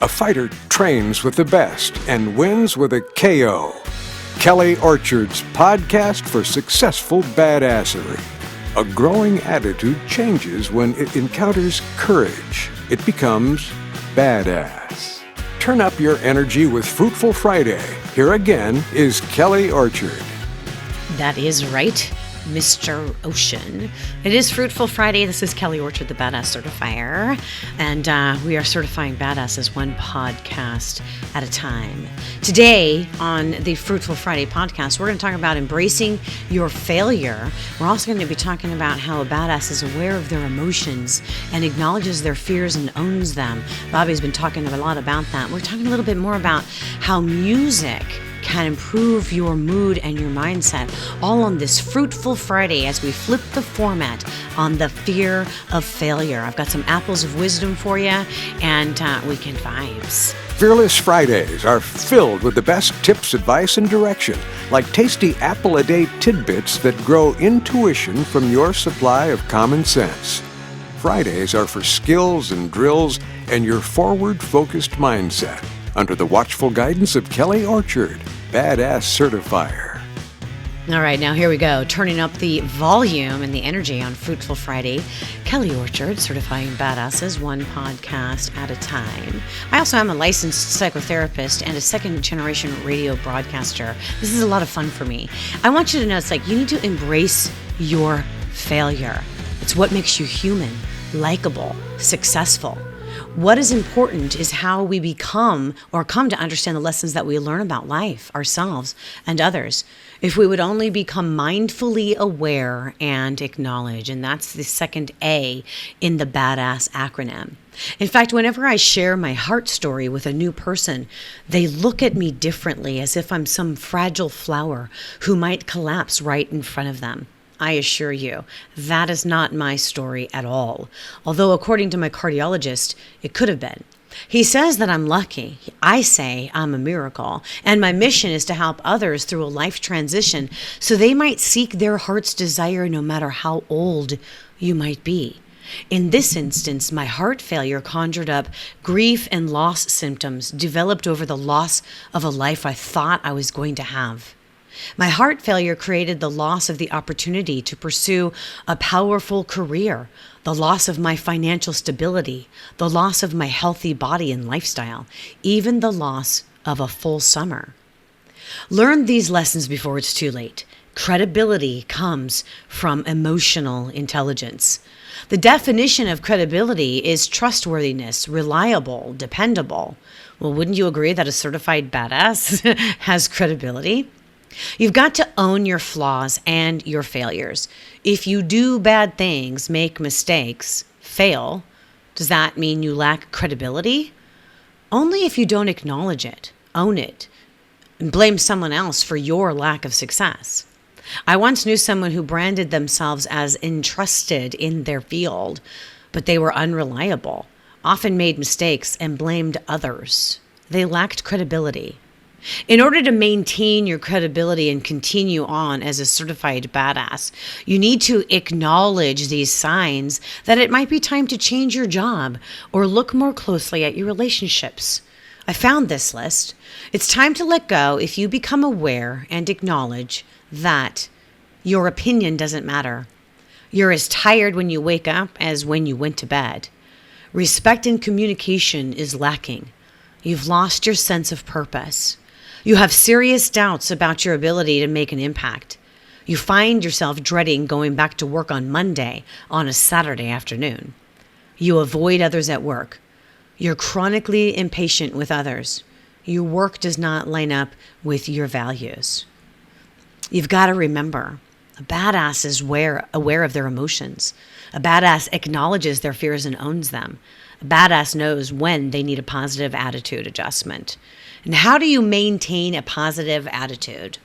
A fighter trains with the best and wins with a KO. Kelly Orchard's Podcast for Successful Badassery. A growing attitude changes when it encounters courage. It becomes badass. Turn up your energy with Fruitful Friday. Here again is Kelly Orchard. That is right, Mr. Ocean. It is Fruitful Friday. This is Kelly Orchard, the Badass Certifier, and we are certifying badasses one podcast at a time. Today on the Fruitful Friday podcast, we're going to talk about embracing your failure. We're also going to be talking about how a badass is aware of their emotions and acknowledges their fears and owns them. Bobby's been talking a lot about that. We're talking a little bit more about how music can improve your mood and your mindset, all on this Fruitful Friday as we flip the format on the fear of failure. I've got some apples of wisdom for you and weekend vibes. Fearless Fridays are filled with the best tips, advice, and direction, like tasty apple-a-day tidbits that grow intuition from your supply of common sense. Fridays are for skills and drills and your forward-focused mindset, under the watchful guidance of Kelly Orchard, Badass Certifier. All right, now here we go. Turning up the volume and the energy on Fruitful Friday. Kelly Orchard, certifying badasses one podcast at a time. I also am a licensed psychotherapist and a second-generation radio broadcaster. This is a lot of fun for me. I want you to know it's like you need to embrace your failure. It's what makes you human, likable, successful. What is important is how we become or come to understand the lessons that we learn about life, ourselves, and others. If we would only become mindfully aware and acknowledge, and that's the second A in the BADASS acronym. In fact, whenever I share my heart story with a new person, they look at me differently as if I'm some fragile flower who might collapse right in front of them. I assure you, that is not my story at all. Although, according to my cardiologist, it could have been. He says that I'm lucky. I say I'm a miracle. And my mission is to help others through a life transition so they might seek their heart's desire no matter how old you might be. In this instance, my heart failure conjured up grief and loss symptoms developed over the loss of a life I thought I was going to have. My heart failure created the loss of the opportunity to pursue a powerful career, the loss of my financial stability, the loss of my healthy body and lifestyle, even the loss of a full summer. Learn these lessons before it's too late. Credibility comes from emotional intelligence. The definition of credibility is trustworthiness, reliable, dependable. Well, wouldn't you agree that a certified badass has credibility? You've got to own your flaws and your failures. If you do bad things, make mistakes, fail, does that mean you lack credibility? Only if you don't acknowledge it, own it, and blame someone else for your lack of success. I once knew someone who branded themselves as entrusted in their field, but they were unreliable, often made mistakes, and blamed others. They lacked credibility. In order to maintain your credibility and continue on as a certified badass, you need to acknowledge these signs that it might be time to change your job or look more closely at your relationships. I found this list. It's time to let go if you become aware and acknowledge that your opinion doesn't matter. You're as tired when you wake up as when you went to bed. Respect and communication is lacking. You've lost your sense of purpose. You have serious doubts about your ability to make an impact. You find yourself dreading going back to work on Monday on a Saturday afternoon. You avoid others at work. You're chronically impatient with others. Your work does not line up with your values. You've got to remember, a badass is aware of their emotions. A badass acknowledges their fears and owns them. A badass knows when they need a positive attitude adjustment. And how do you maintain a positive attitude?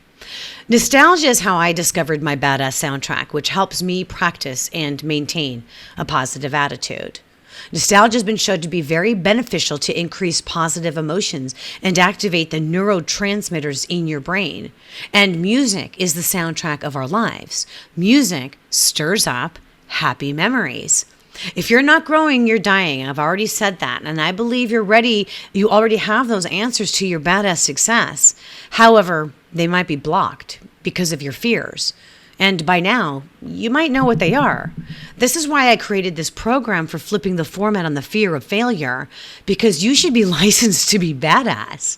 Nostalgia is how I discovered my badass soundtrack, which helps me practice and maintain a positive attitude. Nostalgia has been shown to be very beneficial to increase positive emotions and activate the neurotransmitters in your brain. And music is the soundtrack of our lives. Music stirs up happy memories. If you're not growing, you're dying. I've already said that. And I believe you're ready. You already have those answers to your badass success. However, they might be blocked because of your fears. And by now, you might know what they are. This is why I created this program for flipping the format on the fear of failure, because you should be licensed to be badass.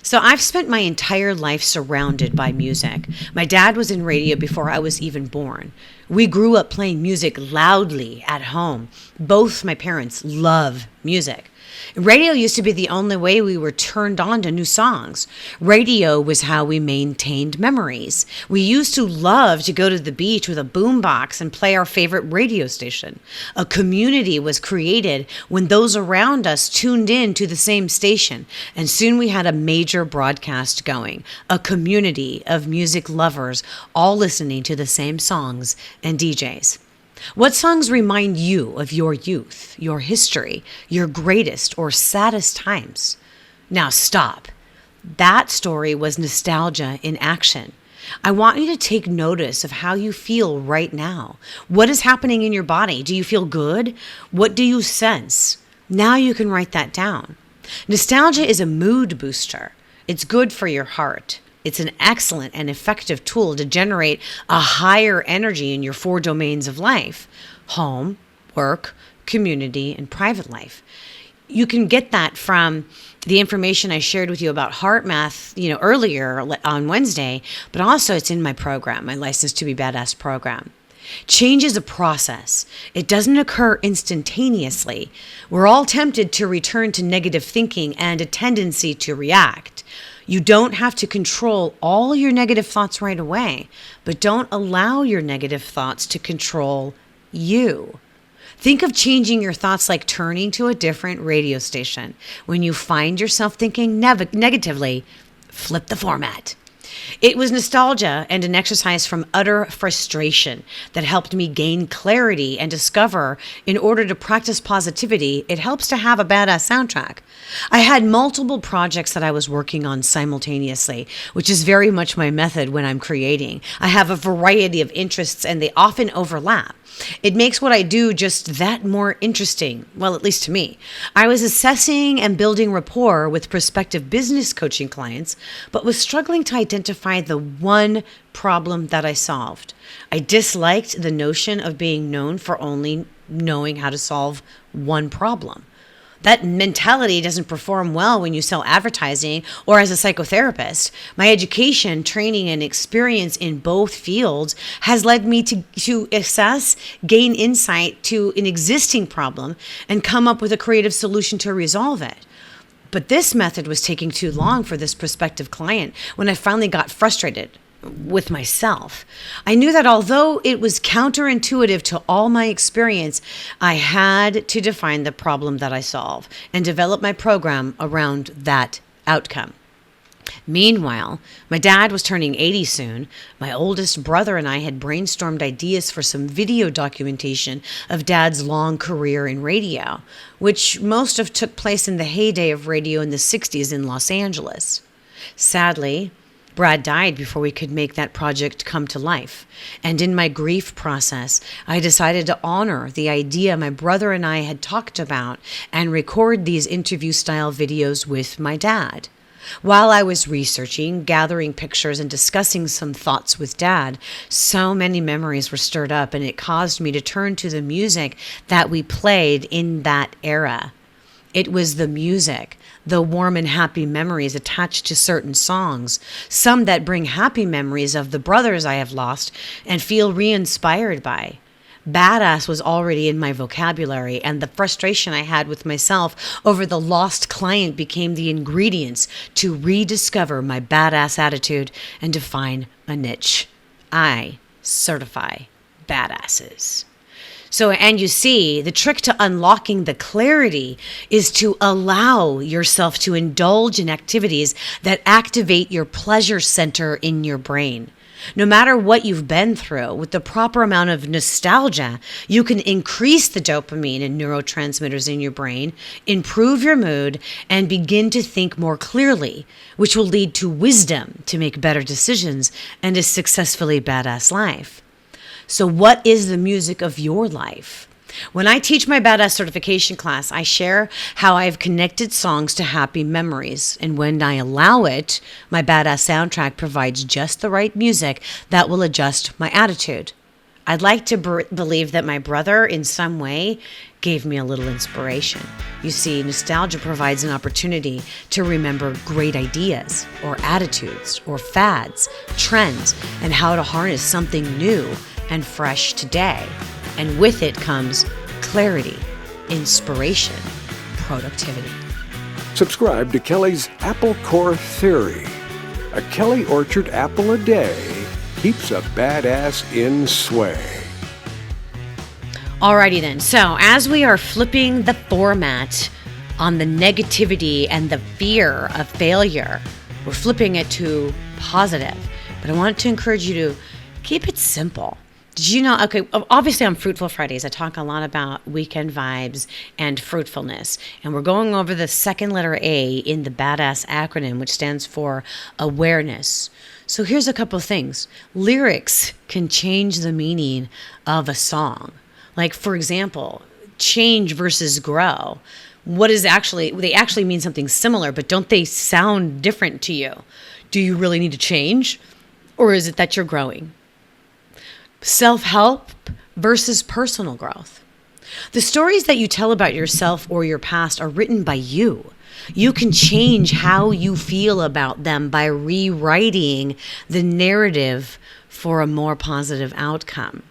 So I've spent my entire life surrounded by music. My dad was in radio before I was even born. We grew up playing music loudly at home. Both my parents love music. Radio used to be the only way we were turned on to new songs. Radio was how we maintained memories. We used to love to go to the beach with a boombox and play our favorite radio station. A community was created when those around us tuned in to the same station, and soon we had a major broadcast going, a community of music lovers all listening to the same songs and DJs. What songs remind you of your youth, your history, your greatest or saddest times? Now stop. That story was nostalgia in action. I want you to take notice of how you feel right now. What is happening in your body? Do you feel good? What do you sense? Now you can write that down. Nostalgia is a mood booster. It's good for your heart. It's an excellent and effective tool to generate a higher energy in your 4 domains of life: home, work, community, and private life. You can get that from the information I shared with you about heart math, earlier on Wednesday, but also it's in my program, my License to Be Badass program. Change is a process. It doesn't occur instantaneously. We're all tempted to return to negative thinking and a tendency to react. You don't have to control all your negative thoughts right away, but don't allow your negative thoughts to control you. Think of changing your thoughts like turning to a different radio station. When you find yourself thinking negatively, flip the format. It was nostalgia and an exercise from utter frustration that helped me gain clarity and discover, in order to practice positivity, it helps to have a badass soundtrack. I had multiple projects that I was working on simultaneously, which is very much my method when I'm creating. I have a variety of interests and they often overlap. It makes what I do just that more interesting, well, at least to me. I was assessing and building rapport with prospective business coaching clients, but was struggling to identify the one problem that I solved. I disliked the notion of being known for only knowing how to solve one problem. That mentality doesn't perform well when you sell advertising or as a psychotherapist. My education, training, and experience in both fields has led me to assess, gain insight to an existing problem, and come up with a creative solution to resolve it. But this method was taking too long for this prospective client when I finally got frustrated with myself. I knew that although it was counterintuitive to all my experience, I had to define the problem that I solve and develop my program around that outcome. Meanwhile, my dad was turning 80 soon. My oldest brother and I had brainstormed ideas for some video documentation of Dad's long career in radio, which most of took place in the heyday of radio in the 60s in Los Angeles. Sadly, Brad died before we could make that project come to life. And in my grief process, I decided to honor the idea my brother and I had talked about and record these interview-style videos with my dad. While I was researching, gathering pictures, and discussing some thoughts with Dad, so many memories were stirred up, and it caused me to turn to the music that we played in that era. It was the music, the warm and happy memories attached to certain songs, some that bring happy memories of the brothers I have lost and feel re-inspired by. Badass was already in my vocabulary, and the frustration I had with myself over the lost client became the ingredients to rediscover my badass attitude and define a niche. I certify badasses. So, and you see, the trick to unlocking the clarity is to allow yourself to indulge in activities that activate your pleasure center in your brain. No matter what you've been through, with the proper amount of nostalgia, you can increase the dopamine and neurotransmitters in your brain, improve your mood, and begin to think more clearly, which will lead to wisdom to make better decisions and a successfully badass life. So what is the music of your life? When I teach my Badass certification class, I share how I've connected songs to happy memories. And when I allow it, my Badass soundtrack provides just the right music that will adjust my attitude. I'd like to believe that my brother, in some way, gave me a little inspiration. You see, nostalgia provides an opportunity to remember great ideas, or attitudes, or fads, trends, and how to harness something new and fresh today. And with it comes clarity, inspiration, productivity. Subscribe to Kelly's Apple Core Theory. A Kelly Orchard apple a day keeps a badass in sway. Alrighty then. So as we are flipping the format on the negativity and the fear of failure, we're flipping it to positive. But I want to encourage you to keep it simple. Did you know, okay, obviously on Fruitful Fridays, I talk a lot about weekend vibes and fruitfulness. And we're going over the second letter A in the BADASS acronym, which stands for awareness. So here's a couple of things. Lyrics can change the meaning of a song. Like, for example, change versus grow. They actually mean something similar, but don't they sound different to you? Do you really need to change? Or is it that you're growing? Self-help versus personal growth. The stories that you tell about yourself or your past are written by you. You can change how you feel about them by rewriting the narrative for a more positive outcome.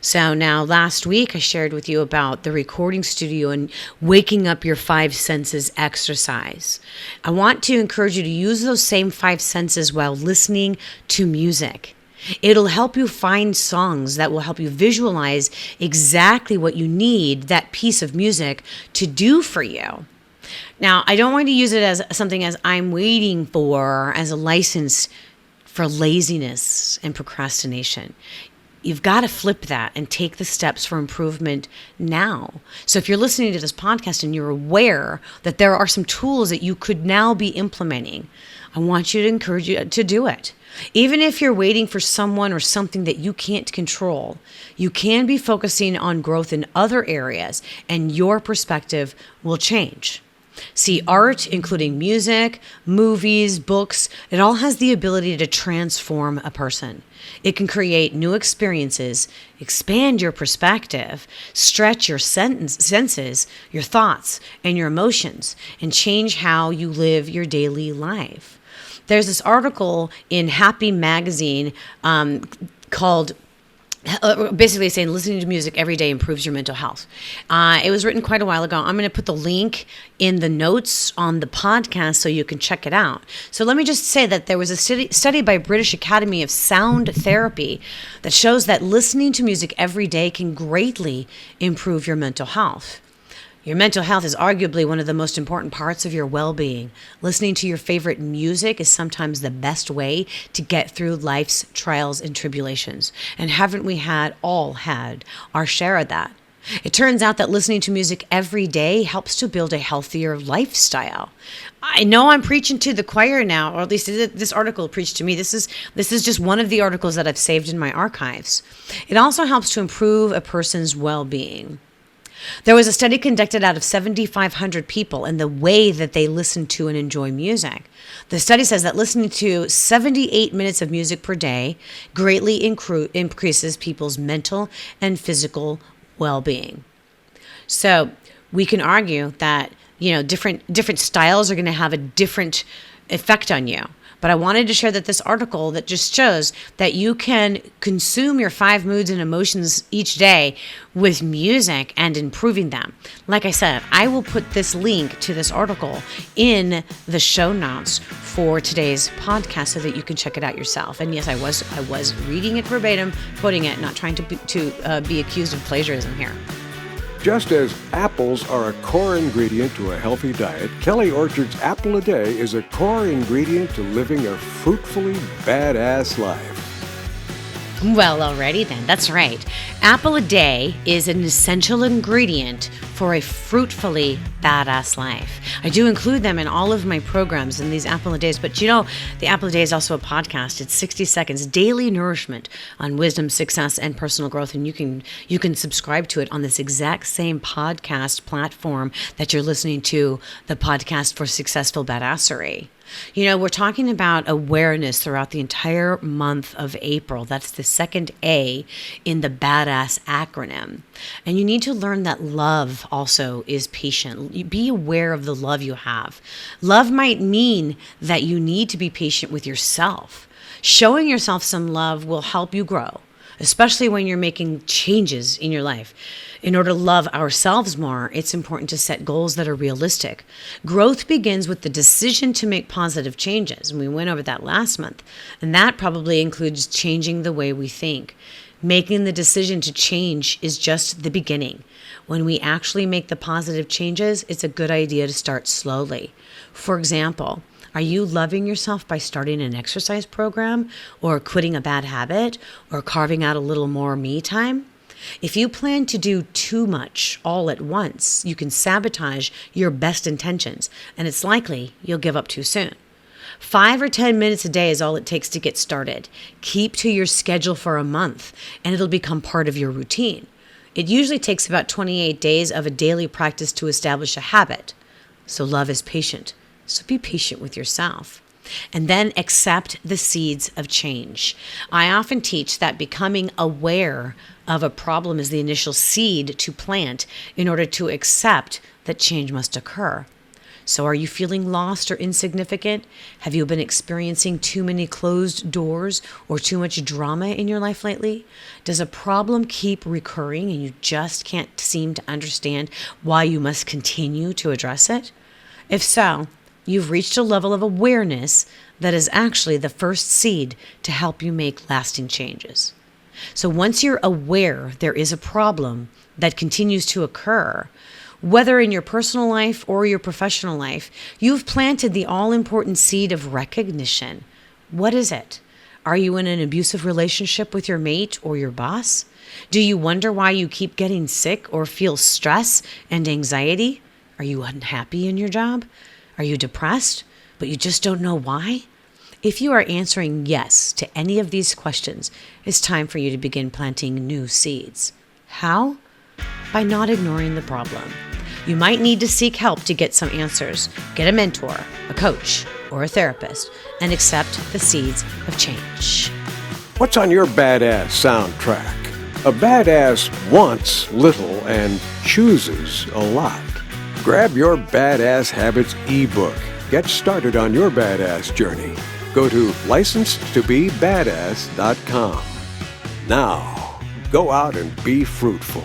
So now last week I shared with you about the recording studio and waking up your five senses exercise. I want to encourage you to use those same five senses while listening to music. It'll help you find songs that will help you visualize exactly what you need that piece of music to do for you. Now, I don't want to use it as something as I'm waiting for as a license for laziness and procrastination. You've got to flip that and take the steps for improvement now. So if you're listening to this podcast and you're aware that there are some tools that you could now be implementing, I want you to encourage you to do it. Even if you're waiting for someone or something that you can't control, you can be focusing on growth in other areas and your perspective will change. See, art, including music, movies, books, it all has the ability to transform a person. It can create new experiences, expand your perspective, stretch your senses, your thoughts, and your emotions, and change how you live your daily life. There's this article in Happy Magazine called basically saying listening to music every day improves your mental health. It was written quite a while ago. I'm going to put the link in the notes on the podcast so you can check it out. So let me just say that there was a study by British Academy of Sound Therapy that shows that listening to music every day can greatly improve your mental health. Your mental health is arguably one of the most important parts of your well-being. Listening to your favorite music is sometimes the best way to get through life's trials and tribulations. And haven't we all had our share of that? It turns out that listening to music every day helps to build a healthier lifestyle. I know I'm preaching to the choir now, or at least this article preached to me. This is just one of the articles that I've saved in my archives. It also helps to improve a person's well-being. There was a study conducted out of 7,500 people and the way that they listen to and enjoy music. The study says that listening to 78 minutes of music per day greatly increases people's mental and physical well-being. So we can argue that, different styles are going to have a different effect on you. But I wanted to share that this article that just shows that you can consume your 5 moods and emotions each day with music and improving them. Like I said, I will put this link to this article in the show notes for today's podcast so that you can check it out yourself. And yes, I was reading it verbatim, quoting it, not trying to be accused of plagiarism here. Just as apples are a core ingredient to a healthy diet, Kelly Orchard's Apple a Day is a core ingredient to living a fruitfully badass life. Well, alrighty then. That's right. Apple a day is an essential ingredient for a fruitfully badass life. I do include them in all of my programs in these Apple a days, but you know, the Apple a day is also a podcast. It's 60 seconds daily nourishment on wisdom, success, and personal growth, and you can subscribe to it on this exact same podcast platform that you're listening to, the Podcast for Successful Badassery. You know, we're talking about awareness throughout the entire month of April. That's the second A in the BADASS acronym. And you need to learn that love also is patient. Be aware of the love you have. Love might mean that you need to be patient with yourself. Showing yourself some love will help you grow, especially when you're making changes in your life. In order to love ourselves more, it's important to set goals that are realistic. Growth begins with the decision to make positive changes. And we went over that last month. And that probably includes changing the way we think. Making the decision to change is just the beginning. When we actually make the positive changes, it's a good idea to start slowly. For example, are you loving yourself by starting an exercise program, or quitting a bad habit, or carving out a little more me time? If you plan to do too much all at once, you can sabotage your best intentions, and it's likely you'll give up too soon. 5 or 10 minutes a day is all it takes to get started. Keep to your schedule for a month, and it'll become part of your routine. It usually takes about 28 days of a daily practice to establish a habit. So love is patient. So be patient with yourself. And then accept the seeds of change. I often teach that becoming aware of a problem is the initial seed to plant in order to accept that change must occur. So are you feeling lost or insignificant? Have you been experiencing too many closed doors or too much drama in your life lately? Does a problem keep recurring and you just can't seem to understand why you must continue to address it? If so, you've reached a level of awareness that is actually the first seed to help you make lasting changes. So once you're aware there is a problem that continues to occur, whether in your personal life or your professional life, you've planted the all-important seed of recognition. What is it? Are you in an abusive relationship with your mate or your boss? Do you wonder why you keep getting sick or feel stress and anxiety? Are you unhappy in your job? Are you depressed, but you just don't know why? If you are answering yes to any of these questions, it's time for you to begin planting new seeds. How? By not ignoring the problem. You might need to seek help to get some answers. Get a mentor, a coach, or a therapist, and accept the seeds of change. What's on your badass soundtrack? A badass wants little and chooses a lot. Grab your Badass Habits ebook. Get started on your badass journey. Go to licensedtobebadass.com. Now, go out and be fruitful.